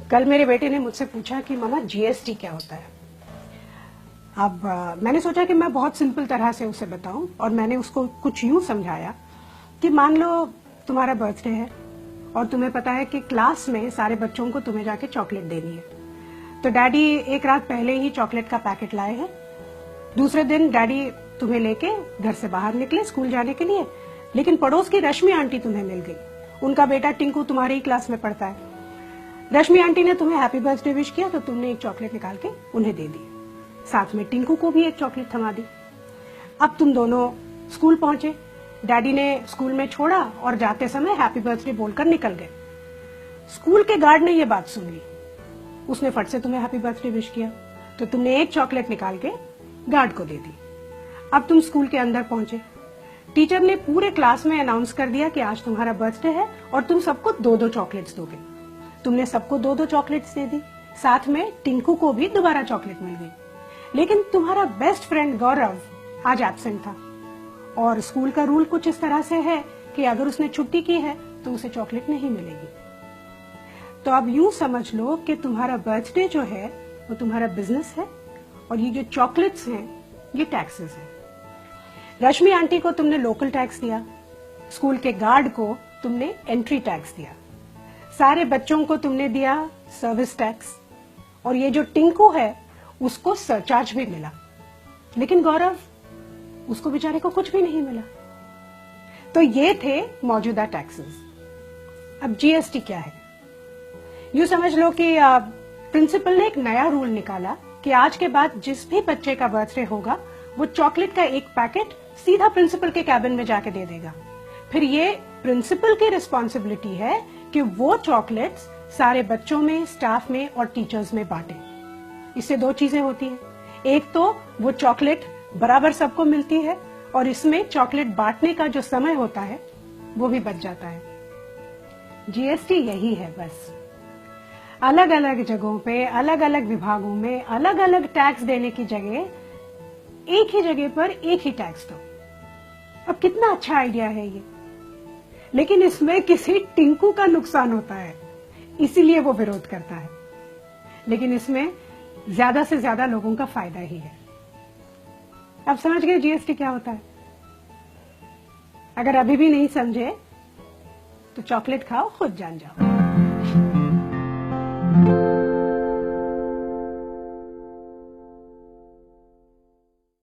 कल मेरे बेटे ने मुझसे पूछा कि मामा जीएसटी क्या होता है। अब मैंने सोचा कि मैं बहुत सिंपल तरह से उसे बताऊं और मैंने उसको कुछ यूं समझाया कि मान लो तुम्हारा बर्थडे है और तुम्हें पता है कि क्लास में सारे बच्चों को तुम्हें जाके चॉकलेट देनी है, तो डैडी एक रात पहले ही चॉकलेट का पैकेट लाए हैं। दूसरे दिन डैडी तुम्हें लेके घर से बाहर निकले स्कूल जाने के लिए, लेकिन पड़ोस की रश्मि आंटी तुम्हें मिल गई। उनका बेटा टिंकू तुम्हारी ही क्लास में पढ़ता है। रश्मि आंटी ने तुम्हें हैप्पी बर्थडे विश किया तो तुमने एक चॉकलेट निकाल के उन्हें दे दी, साथ में टिंकू को भी एक चॉकलेट थमा दी। अब तुम दोनों स्कूल पहुंचे, डैडी ने स्कूल में छोड़ा और जाते समय हैप्पी बर्थडे बोलकर निकल गए। स्कूल के गार्ड ने यह बात सुन ली, उसने फट से तुम्हें हैप्पी बर्थडे विश किया तो तुमने एक चॉकलेट निकाल के गार्ड को दे दी। अब तुम स्कूल के अंदर पहुंचे, टीचर ने पूरे क्लास में अनाउंस कर दिया कि आज तुम्हारा बर्थडे है और तुम सबको 2-2 चॉकलेट्स दोगे। तुमने सबको 2-2 चॉकलेट्स दे दी, साथ में टिंकू को भी दोबारा चॉकलेट मिल गई। लेकिन तुम्हारा बेस्ट फ्रेंड गौरव आज एब्सेंट था और स्कूल का रूल कुछ इस तरह से है कि अगर उसने छुट्टी की है तो उसे चॉकलेट नहीं मिलेगी। तो अब यूं समझ लो कि तुम्हारा बर्थडे जो है वो तुम्हारा बिजनेस है और ये जो चॉकलेट्स हैं ये टैक्सेस हैं। रश्मि आंटी को तुमने लोकल टैक्स दिया, स्कूल के गार्ड को तुमने एंट्री टैक्स दिया, सारे बच्चों को तुमने दिया सर्विस टैक्स, और ये जो टिंकू है उसको सरचार्ज भी मिला, लेकिन गौरव उसको बेचारे को कुछ भी नहीं मिला। तो ये थे मौजूदा टैक्सेस। अब जीएसटी क्या है? यूं समझ लो कि प्रिंसिपल ने एक नया रूल निकाला कि आज के बाद जिस भी बच्चे का बर्थडे होगा वो चॉकलेट का एक पैकेट सीधा प्रिंसिपल के कैबिन में जाके दे देगा। फिर ये प्रिंसिपल की रिस्पॉन्सिबिलिटी है कि वो चॉकलेट्स सारे बच्चों में, स्टाफ में और टीचर्स में बांटे। इससे 2 चीजें होती हैं, एक तो वो चॉकलेट बराबर सबको मिलती है और इसमें चॉकलेट बांटने का जो समय होता है वो भी बच जाता है। जीएसटी यही है बस, अलग अलग जगहों पे, अलग अलग विभागों में अलग अलग टैक्स देने की जगह एक ही जगह पर एक ही टैक्स दो। अब कितना अच्छा आइडिया है ये, लेकिन इसमें किसी टिंकू का नुकसान होता है इसीलिए वो विरोध करता है, लेकिन इसमें ज्यादा से ज्यादा लोगों का फायदा ही है। अब समझ गए जीएसटी क्या होता है? अगर अभी भी नहीं समझे तो चॉकलेट खाओ, खुद जान जाओ।